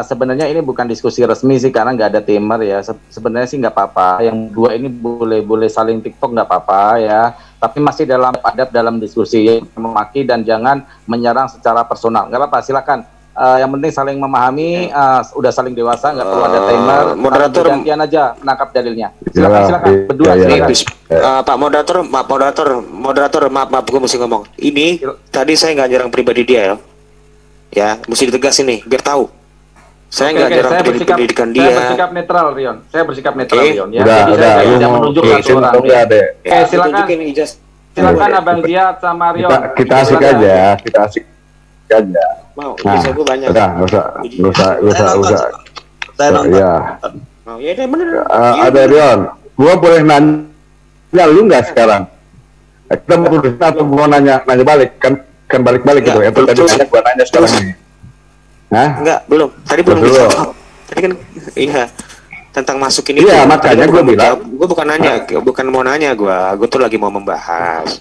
Sebenarnya ini bukan diskusi resmi sih karena nggak ada timer ya. Sebenarnya sih nggak apa-apa. Yang dua ini boleh saling TikTok nggak apa-apa ya. Tapi masih dalam adab dalam diskusi, ya, memaki dan jangan menyerang secara personal. Nggak apa-apa, silakan. Yang penting saling memahami, udah saling dewasa, nggak perlu ada timer. Moderator gantian aja menangkap dalilnya. Silakan berdua. Pak moderator, maaf, gue mesti ngomong. Ini tadi saya nggak nyerang pribadi dia ya. Ya, mesti ditegasin nih, biar tahu. Saya nggak jarang pendidikan dia. Saya bersikap netral, Rion. Saya bersikap netral, Rion. Ya. Udah, saya tidak menunjuk satu orang. Silakan Abang Ziad sama Rion. Kita asik aja, Mau, bisa gue banyak. Nggak usah. Ya. Oh, ya bener. Ada Rion, gua boleh nanya lu nggak sekarang? Kita mau nanya balik kan balik gitu ya. Tadi nanya gua nanya sekarang nih. Hah? Enggak, belum. Tadi belum dijawab. Tadi kan iya tentang masuk ini. Iya, makanya gua bilang, gua bukan mau nanya gua tuh lagi mau membahas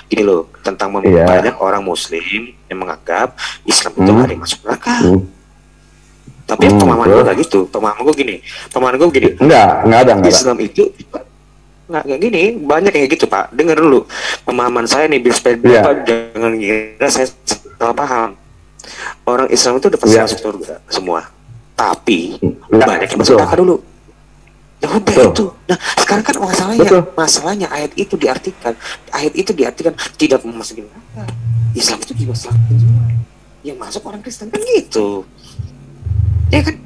ini loh tentang banyak orang muslim yang menganggap Islam itu nggak ada yang masuk neraka. Tapi pemahaman gua nggak gitu. Pemahaman gua gini. Enggak ada. Islam itu nggak gini, banyak kayak gitu Pak. Dengar dulu pemahaman saya nih, jangan kira saya salah paham. Orang Islam itu udah pasti masuk surga semua, tapi banyak yang masuk neraka dulu. Ya udah itu. Nah sekarang kan masalahnya ayat itu diartikan tidak memasuki neraka. Islam itu juga selamatkan semua. Yang masuk orang Kristen kan gitu, ya kan?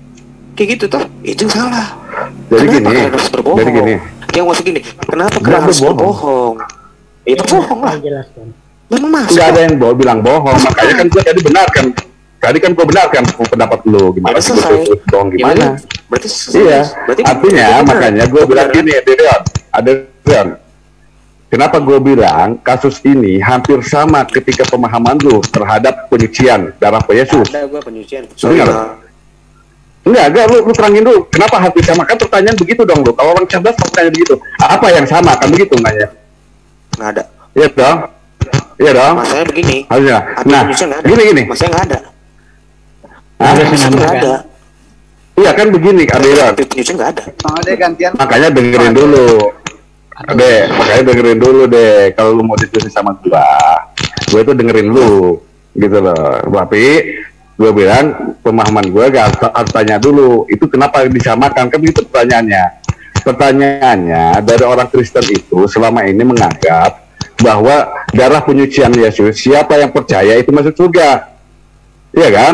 Kayak gitu toh, itu salah. Jadi gini. Yang maksud gini, kenapa kalian harus berbohong? Itu bohong lah. Memang masuk. Nggak ada yang bilang bohong, makanya kan gue tadi benarkan. Tadi kan gue benarkan pendapat lu, gimana sih bohong gimana? Berarti iya. Artinya makanya gue bilang gini, Rion. Kenapa gue bilang kasus ini hampir sama ketika pemahaman lu terhadap penyucian darah Yesus? Ada gue penyucian. Enggak, lu terangin dulu. Kenapa hampir sama? Kan pertanyaan begitu dong lu. Kalau orang cerdas pertanyaan begitu. Apa yang sama? Kan begitu nanya. Nggak ada. Iya dong. Masalahnya begini. Harusnya. Nah, gini. Masalahnya nggak ada. Nggak ada. Iya kan begini, Aderan. Penyucian nggak ada. Makanya dengerin dulu. Kalau lu mau diskusi sama gue itu dengerin lu, gitu loh. Tapi gue bilang pemahaman gue harus tanya dulu, itu kenapa disamakan, kan itu pertanyaannya dari orang Kristen itu selama ini menganggap bahwa darah penyucian Yesus, siapa yang percaya itu masuk surga, iya kan?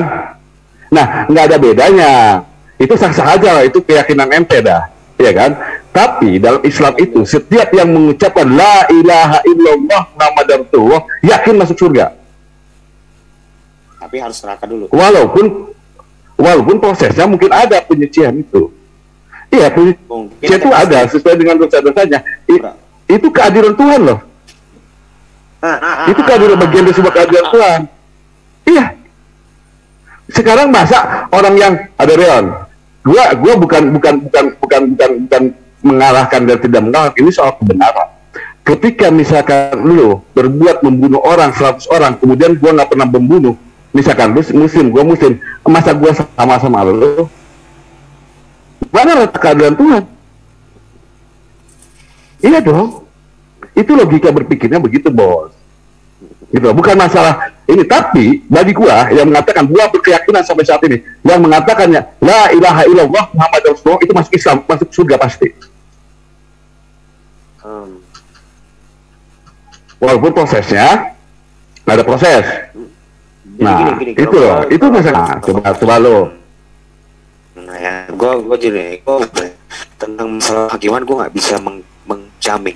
Nah, nggak ada bedanya, itu sah-sah aja lah, itu keyakinan ente dah, iya kan? Tapi dalam Islam itu setiap yang mengucapkan la ilaha illallah Muhammadar Rasulullah yakin masuk surga. Tapi harus neraka dulu. Walaupun prosesnya mungkin ada penyucian itu. Iya, penyucian itu ada sesuai dengan dosa-dosanya. Itu keadilan Tuhan loh. Itu keadilan, bagian dari sebuah keadilan Tuhan. Iya. Sekarang masa orang yang ada Rion, gua bukan mengalahkan dan tidak mengalahkan, ini soal kebenaran. Ketika misalkan lu berbuat membunuh orang 100 orang, kemudian gua nggak pernah membunuh, misalkan lu muslim, gua muslim, masa gua sama-sama lu? Mana letak keadilan Tuhan? Iya dong. Itu logika berpikirnya begitu, bos. Gitu, bukan masalah ini. Tapi bagi gua yang mengatakan, gua berkeyakinan sampai saat ini, yang mengatakannya la ilaha illallah Muhammad Rasulullah itu masuk Islam, masuk surga pasti. Walaupun prosesnya nggak ada proses. Nah, itu loh, itu masalah. Coba lo. Nah ya, gue tentang masalah hakiman gue nggak bisa menjamin.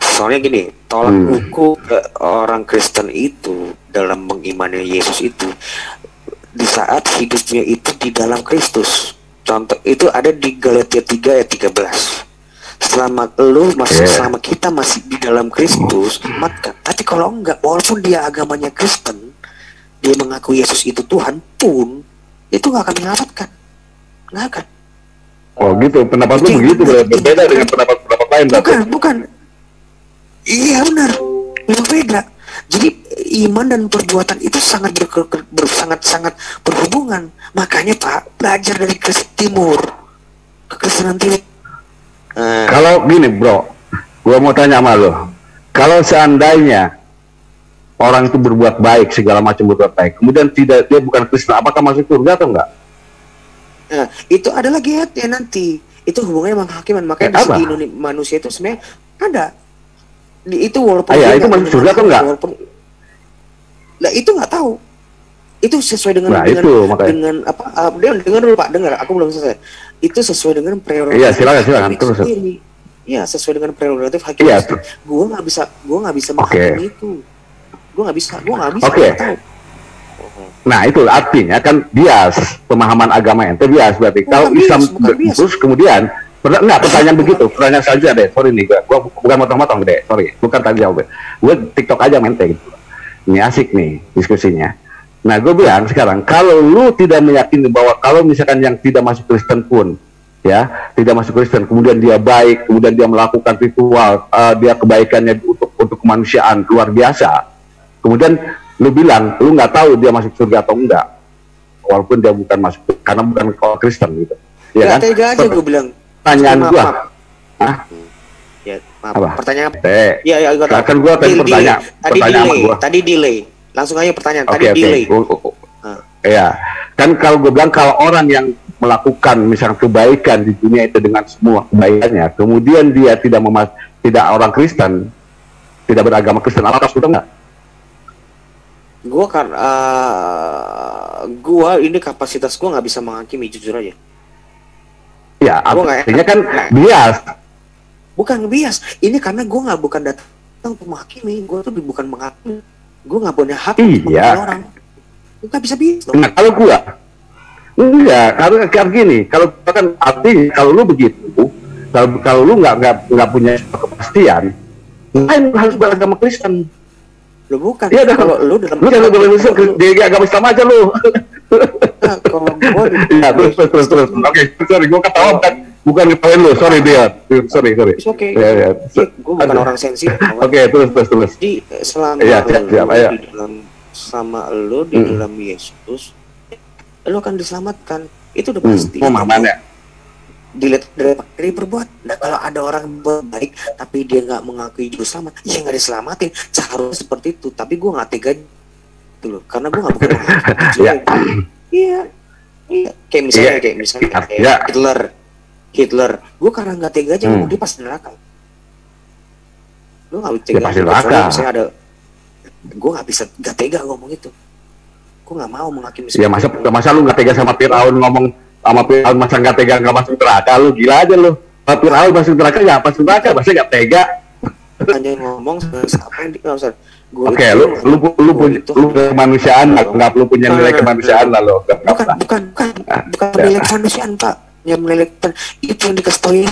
Soalnya gini, tolak ukur ke orang Kristen itu dalam mengimani Yesus itu di saat hidupnya itu di dalam Kristus. Contoh itu ada di Galatia 3 ayat 13. Selama kita masih di dalam Kristus, maka. Tapi kalau enggak, walaupun dia agamanya Kristen, dia mengaku Yesus itu Tuhan pun, itu nggak akan menyelamatkan, nggak akan. Oh gitu, pendapat lu begitu, berbeda dengan pendapat lain. Bukan. Iya benar, memang beda. Jadi iman dan perbuatan itu sangat sangat berhubungan. Makanya Pak, belajar dari Kristen Timur, kekristenan Timur. Kalau gini bro, gua mau tanya sama lo, kalau seandainya orang itu berbuat baik, segala macam berbuat baik, kemudian dia bukan Kristen, apakah masuk surga atau enggak? Nah, itu ada lagi ya nanti. Itu hubungannya sama hakiman. Makanya di segi manusia itu sebenarnya ada. Itu walaupun itu masuk surga atau enggak? Nah, itu nggak tahu. Itu sesuai dengan dengan apa? Dengar dulu Pak, dengar. Aku belum selesai. Itu sesuai dengan prerogatif. Iya, silakan terus. Iya, sesuai dengan prerogatif hakim. Iya. Gua nggak bisa menghakimi itu. Gua nggak bisa tahu. Nah itu artinya kan bias pemahaman agama ente bias berarti. Kalau Islam terus kemudian pertanyaan begitu, pertanyaan saja deh. Sorry nih, gua bukan motong-motong deh, sorry, bukan tanya jawab. Gue TikTok aja mente gitu. Ini asik nih diskusinya. Nah gue bilang sekarang, kalau lu tidak meyakini bahwa kalau misalkan yang tidak masuk Kristen pun, ya tidak masuk Kristen, kemudian dia baik, kemudian dia melakukan ritual, dia kebaikannya untuk kemanusiaan luar biasa. Kemudian lu bilang, lu nggak tahu dia masuk surga atau enggak, walaupun dia bukan masuk, karena bukan kalau Kristen gitu. Ya kan? Tega aja gue bilang. Pertanyaan gua, ya, maaf. Pertanyaan apa? Ya, kan gua tadi pertanyaan tadi delay. Langsung aja pertanyaan. Tadi delay. Ya, kan kalau gue bilang kalau orang yang melakukan misalnya kebaikan di dunia itu dengan semua kebaikannya, kemudian dia tidak orang Kristen, tidak beragama Kristen, apakah sudah enggak? Gua ini kapasitas gua nggak bisa menghakimi, jujur aja. Ya, artinya kan bias. Bukan bias. Ini karena gua bukan datang untuk menghakimi. Gua tuh bukan menghakimi. Gua nggak punya hak untuk menghakimi orang. Gua nggak bisa bias. Nah, kalau gua enggak, karena gini, kalau kan artinya kalau lu begitu, kalau lu nggak punya kepastian, ngapain harus beragama Kristen? Lu bukan. Iya, kalau lu jangan di agama Islam aja lu. Nah, kalau gua ya, terus. Oke, sorry, gua ketawa bukan ketawain lu. Sorry dia. Sorry. It's okay. Ya. Gua bukan orang sensitif. Oke, terus. Jadi selama lu di dalam Yesus, lu akan diselamatkan. Itu udah pasti. Pemahamannya. Dilihat dari perbuatan. Nah, kalau ada orang baik tapi dia nggak mengakui juru selamat, ya nggak diselamatin. Seharusnya seperti itu. Tapi gue nggak tega itu loh, karena gue nggak bukan Iya. Kayak misalnya Hitler. Gue karena nggak tega aja ngomong dia pasti neraka. Gue nggak tega. Pasti neraka. Misalnya ada, gue nggak tega ngomong itu. Gue nggak mau menghakimi. Ya masa lu nggak tega sama Fir'aun ngomong sama Fir'aun, masa nggak tega nggak masuk neraka? Lu gila aja lu. Kalau Fir'aun masuk neraka ya masuk neraka, masa nggak tega? Hanya ngomong siapa yang dikasih. Oke, lu punya kemanusiaan, nggak lu punya nilai kemanusiaan lah lo. Bukan nilai kemanusiaan Pak. Yang nilai itu yang dikasih tahu ini.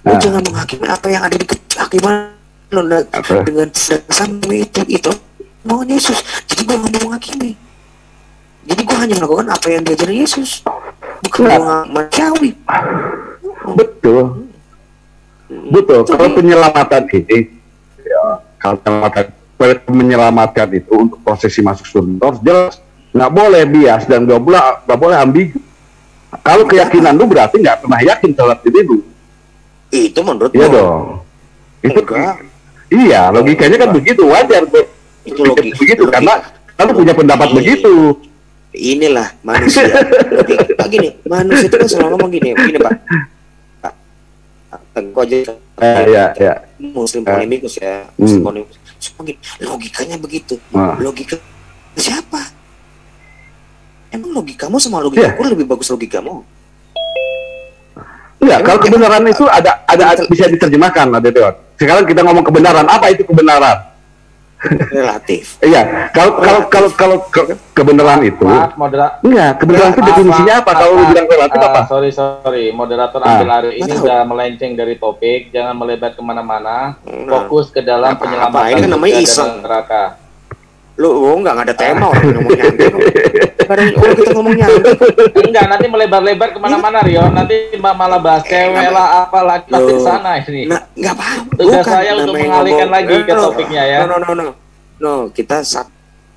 Lu jangan menghakimi apa yang ada di kehakiman lo dengan sama itu mau Yesus. Jadi gue nggak mau menghakimi. Jadi gue hanya melakukan apa yang diajarin Yesus. Bukan manusiawi. Betul. Kalau penyelamatan ini, kalau menyelamatkan itu untuk prosesi masuk surga harus jelas, nggak boleh bias dan nggak boleh ambigu. Kalau keyakinan lu berarti nggak pernah yakin terhadap diri lu. Itu menurut iya dong. Itu iya, logikanya kan begitu, wajar itu begitu karena lu punya pendapat begitu. Inilah manusia. Gini, manusia itu kan selalu ngomong gini Pak. Tengko aja. Ya. Muslim polemikus ya. Muslim polemikus. Logikanya begitu. Logika siapa? Emang logikamu sama logikaku lebih bagus logikamu? Enggak, kalau kebenaran itu ada bisa diterjemahkan, ada Dewan. Sekarang kita ngomong kebenaran, apa itu kebenaran? Relatif. Iya, kalau kebenaran itu, enggak, kebenaran itu definisinya apa? Kalau lu bilang relatif apa? Sorry, moderator ambil hari ini udah melenceng dari topik, jangan melebar kemana-mana, fokus ke dalam penyelamatan ini kan namanya iseng neraka. Lu nggak ada tema orang ngomongnya. Kita ngomongnya. Enggak, nanti melebar-lebar kemana-mana Rio, nanti malah bahas cewek lah, apalah pasti ke sana ini. Nah, nggak paham. Tugas saya untuk mengalihkan lagi ke topiknya ya. No. No, kita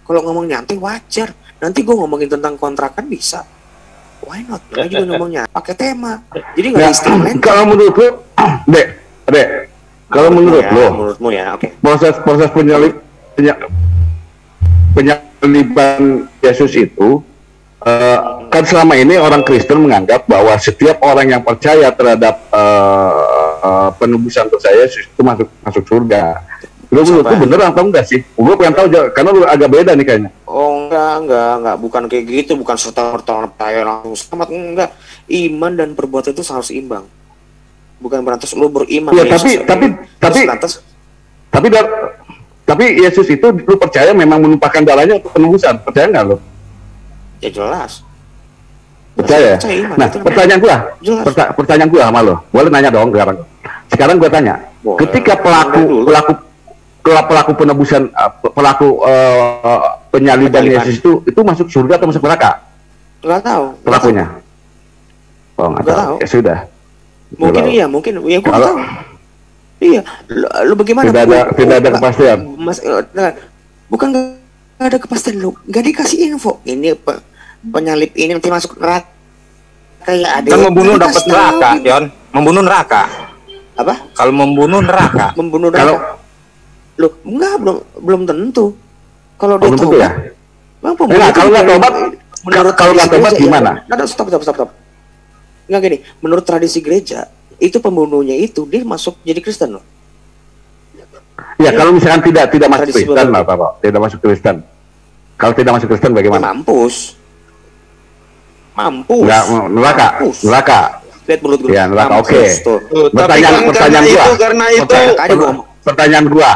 kalau ngomong nyantai wajar. Nanti gue ngomongin tentang kontrakan bisa. Why not? Lagi gue ngomongnya pakai tema. Jadi nggak ada istilah lain. Kalau menurut lu, Dek, kalau menurut lu, menurutmu ya, oke. Proses penyaliban Yesus itu kan selama ini orang Kristen menganggap bahwa setiap orang yang percaya terhadap penebusan dosa Yesus itu masuk surga. Lu bener atau enggak sih? Gue pengen tahu karena lu agak beda nih kayaknya. Oh enggak, bukan kayak gitu, bukan serta-merta percaya langsung selamat, enggak. Iman dan perbuatan itu harus imbang. Bukan berarti lu beriman. Iya, tapi Yesus itu lu percaya memang menumpahkan darahnya untuk penebusan, percaya nggak lu? Ya jelas. Percaya. Iman, nah, pertanyaan gua sama lo. Boleh nanya dong sekarang. Sekarang gua tanya. Boleh. Ketika pelaku penebusan penyaliban Yesus itu masuk surga atau masuk neraka? Nggak tahu. Pelakunya. Oh, nggak tahu. Ya sudah. Mungkin iya, mungkin ya gua tahu. Iya, lu bagaimana? Tidak ada kepastian. Bukan nggak ada kepastian, lu nggak dikasih info. Ini penyalip ini nanti masuk neraka. Kayak ada. Kan membunuh dapat neraka, Yon. Membunuh neraka. Apa? Kalau membunuh neraka. Membunuh neraka. Lu enggak, belum tentu. Kalau dia tobat. Ya? Kalau nggak tobat, kalau nggak tobat gimana? Stop. Nggak gini. Menurut tradisi gereja, itu pembunuhnya itu dia masuk jadi Kristen loh. Ya, kalau misalkan tidak masuk Kristen lah, Pak. Tidak masuk Kristen. Kalau tidak masuk Kristen bagaimana? Mampus. Nggak, neraka. Lihat mulut gue. Ya, neraka. Oke. Pertanyaan gua.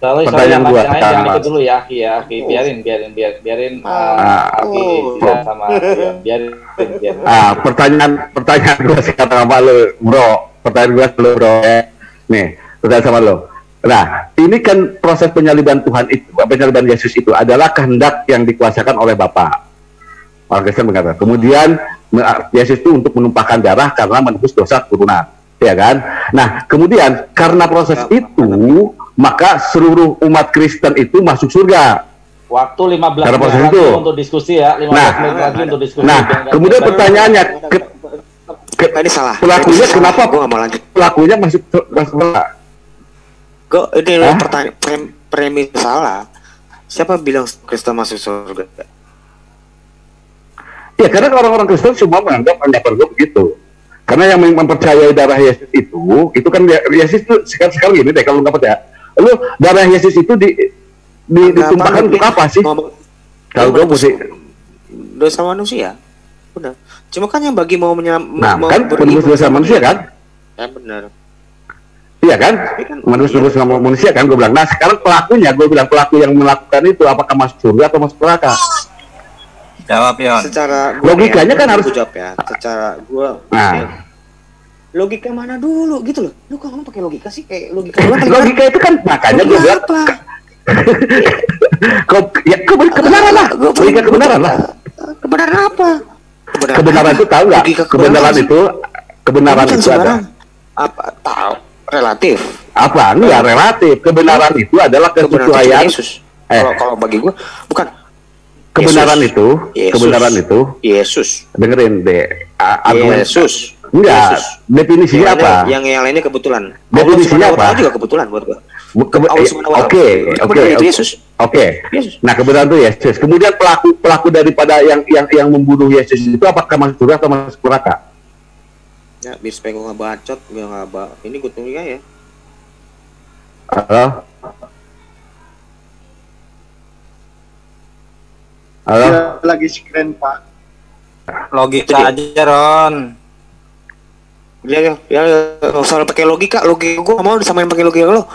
Pertanyaan gua. Jangan ikut dulu ya, Aki ya. Aki, biarin Aki sama biarin. Pertanyaan gua sekarang sama lo, Bro. Pertanyaan gua lo, Bro. Nih, pertanyaan sama lo. Nah, ini kan proses penyaliban Tuhan itu, penyaliban Yesus itu adalah kehendak yang dikuasakan oleh Bapa. Orang Kristen mengatakan. Kemudian Yesus itu untuk menumpahkan darah karena menebus dosa keturunan, ya kan? Nah, kemudian karena proses itu, maka seluruh umat Kristen itu masuk surga. Waktu 15 menit lagi untuk diskusi ya, 15 menit lagi untuk diskusi. Nah, kemudian pertanyaannya, tadi salah. Pelakunya kenapa? Gue nggak mau lanjut. Pelakunya masuk surga. Ini pertanyaan premis salah. Siapa bilang Kristen masuk surga? Ya, karena orang-orang Kristen semua menganggap anggapan gue begitu. Karena yang mempercayai darah Yesus itu kan Yesus itu sekarang gini deh, kalau nggak percaya, lu darah Yesus itu ditumpahkan untuk apa sih? Kalau gue mesti dosa manusia, udah. Cuma kan yang bagi mau menebus dosa manusia kan? Ya benar. Iya kan? Menebus dosa manusia kan? Gue bilang. Nah, sekarang gue bilang pelaku yang melakukan itu apakah masuk surga atau masuk neraka? Jawab ya. Secara logikanya kan harus jawab ya. Secara gua. Logika mana dulu gitu loh. Lu kok ngomong pakai logika sih, kayak logika. Logika itu kan makanya gue bilang. Kebenaran lah. Logika kebenaran lah. Kebenaran apa? Kebenaran itu tahu nggak? Kebenaran itu ada. Apa? Tahu. Relatif. Apa? Enggak relatif. Kebenaran itu adalah kesesuaian. Kalau bagi gua bukan. Kebenaran itu Yesus. Dengerin deh. Yesus. Enggak. Definisinya apa? Yang lainnya kebetulan. Definisinya apa? Juga kebetulan buat gua. Oke. Nah, kebenaran itu Yesus. Kemudian pelaku daripada yang membunuh Yesus itu apakah masuk surga atau masuk neraka? Ya, biar supaya gua nggak bacot, gua nggak ini gua tunggu ya. Halo? Ya, lagi screen, Pak. Logika aja, Ron. Ya, soal pakai logika gue nggak mau disamain pakai logika lo.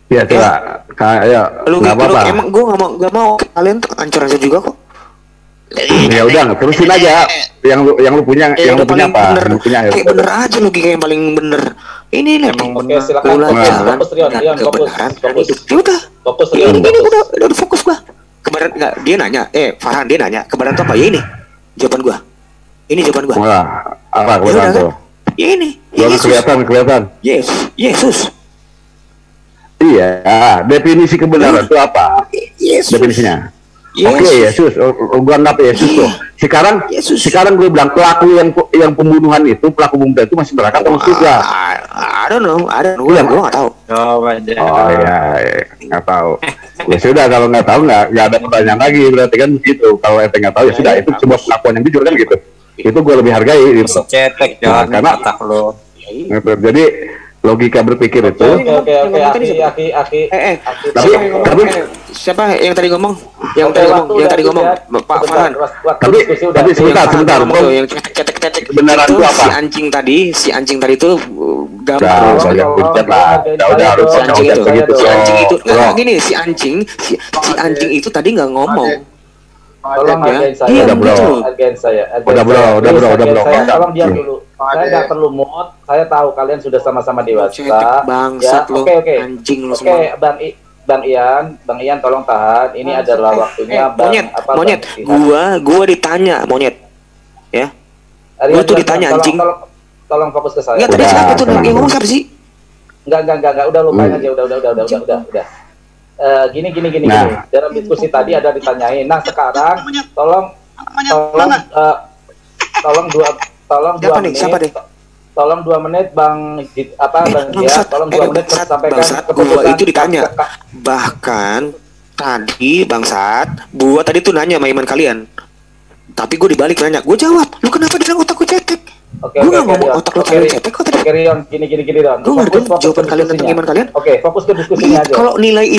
Ya, coba. Ayo, nggak apa-apa. Emang gue nggak mau kalian tuh hancur aja juga kok. Ya udah, terusin aja. Yang lu punya, yang lu punya apa? Bener. Kayak bener aja logika yang paling bener. Ini nih. Oke, silakan. Fokus. Udah. Fokus. Ini udah fokus gua. Kemarin nggak, dia nanya, Farhan dia nanya, kebenaran itu apa? Ya ini, jawaban gua. Ini jawaban gua. Wah, apa kebenaran itu? Ya ini. Kelihatan. Yesus. Iya, definisi kebenaran itu apa? Yesus. Definisinya. Yesus. Oke, Yesus. Gua anggap Yesus tuh. Sekarang gue bilang pelaku yang pembunuhan itu, pelaku pembunuhan itu masih neraka atau surga? I don't know. Gue nggak tahu. Coba aja. Oh iya, nggak tahu. Ya sudah, kalau nggak tahu nggak ada pertanyaan lagi, berarti kan begitu. Kalau ente nggak tahu ya sudah, itu sebuah pengakuan yang jujur kan gitu. Itu gue lebih hargai gitu. Cetek Nah, Jon, karena otak lo. gitu. Jadi logika berpikir itu. Oke, Aki. Tapi Siapa yang tadi ngomong? Yang tadi ngomong Pak Farhan. Tapi sebentar. Yang cetek Kebenaran itu apa? Si anjing tadi itu gambar. Udah, Si anjing itu. Bro. Gini, si anjing itu tadi nggak ngomong. Tolong hargain saya. Iya, bro. Hargain saya. Udah, bro. Tolong diam dulu. Saya nggak perlu mood. Saya tahu kalian sudah sama-sama dewasa. Cetek bangsat lo. Oke. Anjing lo Oke, semua. Bang Ian tolong tahan. Ini adalah waktunya Monyet. Gua ditanya, monyet. Ya. Gua tuh ditanya, anjing. Tolong fokus ke saya. Enggak, tadi siapa tuh yang ngomong, siapa sih? Enggak, udah lupain aja, udah. Gini. Nah. Dalam diskusi tadi ada ditanyain. Nah, sekarang tolong dua menit. Siapa deh? Tolong 2 menit Bang ya, tolong 2 menit sampaikan gua itu ditanya. Bahkan tadi bangsat, gua tadi tuh nanya sama iman kalian. Tapi gue dibalik nanya, gue jawab, lu kenapa bilang otak gue cetek? Gue nggak ngomong otak lu cetek kok tadi. Oke, Rion, gini Rion. Gue nggak dengar jawaban kalian tentang iman kalian. Oke, fokus ke diskusinya aja. Kalau nilai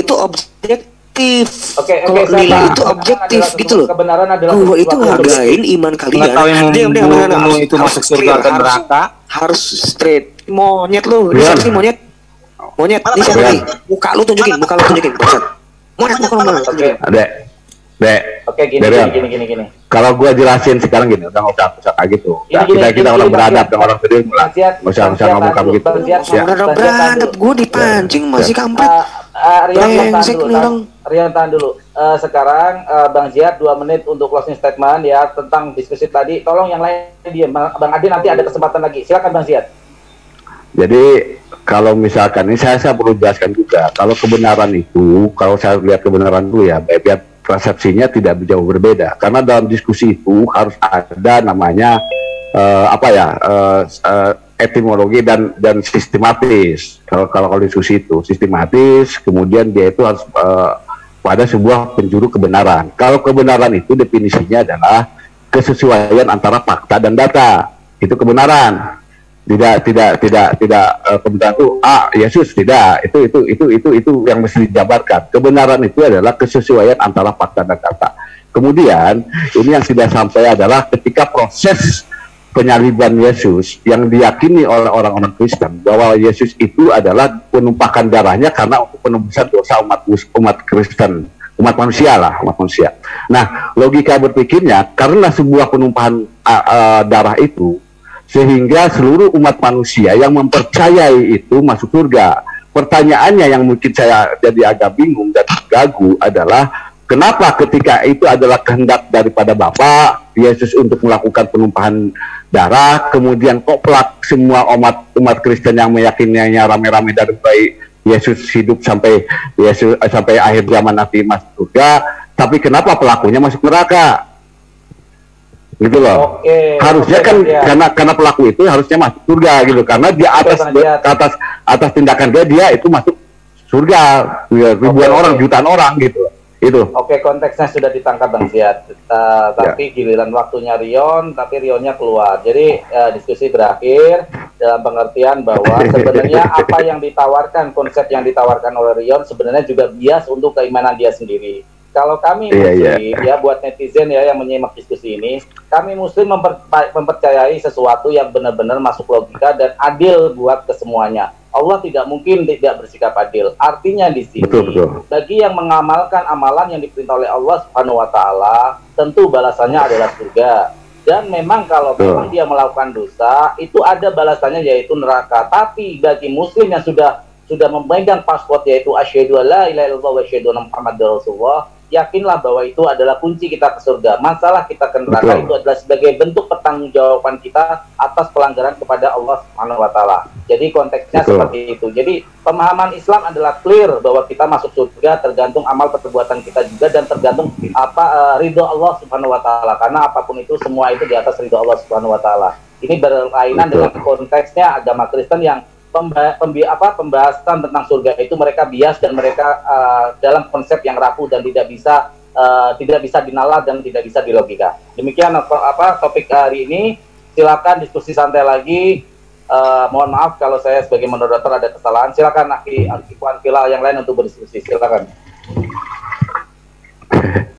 itu objektif. Oke, kalau nilai itu objektif gitu loh. Kebenaran adalah gue itu hargain iman kalian. Nggak tahu yang membunuh itu masuk surga atau neraka. Harus straight. Monyet lu, ini siapa sih monyet? Monyet, ini siapa nih? Muka lu tunjukin, bangsat. Monyet, muka lu mana? Dek. Oke, gini. Kalau gua jelasin sekarang gini, udah nggak usah kayak gitu. Kita orang beradab, orang serius, nggak usah ngomong kayak gitu. Beradab, gue dipancing masih kampret. Rian, tahan dulu. Sekarang Bang Ziad 2 menit untuk closing statement ya tentang diskusi tadi. Tolong yang lain diam. Bang Adi nanti ada kesempatan lagi. Silakan Bang Ziad. Jadi kalau misalkan ini saya perlu jelaskan juga, kalau kebenaran itu, kalau saya lihat kebenaran dulu ya, biar persepsinya tidak jauh berbeda. Karena dalam diskusi itu harus ada namanya etimologi dan sistematis. Kalau diskusi itu sistematis, kemudian dia itu harus pada sebuah penjuru kebenaran. Kalau kebenaran itu definisinya adalah kesesuaian antara fakta dan data. Itu kebenaran. Tidak kebenaran itu Yesus tidak, itu yang mesti dijabarkan. Kebenaran itu adalah kesesuaian antara fakta dan data. Kemudian ini yang tidak sampai adalah ketika proses penyaliban Yesus yang diyakini oleh orang-orang Kristen bahwa Yesus itu adalah penumpahan darahnya karena untuk penebusan dosa umat Kristen, umat manusia. Nah, logika berpikirnya karena sebuah penumpahan darah itu sehingga seluruh umat manusia yang mempercayai itu masuk surga. Pertanyaannya yang mungkin saya jadi agak bingung dan gagu adalah kenapa ketika itu adalah kehendak daripada Bapa Yesus untuk melakukan penumpahan darah, kemudian kok semua umat Kristen yang meyakininya rame-rame dari mulai Yesus hidup sampai akhir zaman nanti masuk surga, tapi kenapa pelakunya masuk neraka? Gitu loh. Harusnya kan karena pelaku itu harusnya masuk surga gitu, karena dia atas tindakan dia itu masuk surga ribuan orang, jutaan orang gitu. Itu. Oke, konteksnya sudah ditangkap Bang Ziad. Tapi giliran waktunya Rion, tapi Rionnya keluar. Jadi diskusi berakhir dalam pengertian bahwa sebenarnya apa yang ditawarkan, konsep yang ditawarkan oleh Rion sebenarnya juga bias untuk keimanan dia sendiri. Kalau kami Muslim, ya buat netizen ya yang menyimak diskusi ini, kami Muslim mempercayai sesuatu yang benar-benar masuk logika dan adil buat kesemuanya. Allah tidak mungkin tidak bersikap adil. Artinya di sini, bagi yang mengamalkan amalan yang diperintah oleh Allah Subhanahu Wa Taala, tentu balasannya adalah surga. Dan memang kalau memang dia melakukan dosa, itu ada balasannya yaitu neraka. Tapi bagi Muslim yang sudah memegang paspor yaitu asyhadu alla ilaha illallah wa asyhadu anna Muhammadar Rasulullah, yakinlah bahwa itu adalah kunci kita ke surga. Masalah kita ke neraka itu adalah sebagai bentuk pertanggungjawaban kita atas pelanggaran kepada Allah Subhanahu wa taala. Jadi konteksnya seperti itu. Jadi pemahaman Islam adalah clear bahwa kita masuk surga tergantung amal perbuatan kita juga, dan tergantung ridho Allah Subhanahu wa taala. Karena apapun itu semua itu di atas ridho Allah Subhanahu wa taala. Ini berkaitan dengan konteksnya agama Kristen yang pembahasan tentang surga itu mereka bias, dan mereka dalam konsep yang rapuh dan tidak bisa dinalar dan tidak bisa dilogika. Demikian topik hari ini. Silakan diskusi santai lagi. Mohon maaf kalau saya sebagai moderator ada kesalahan. Silakan Ikhwan Fillah yang lain untuk berdiskusi. Silakan.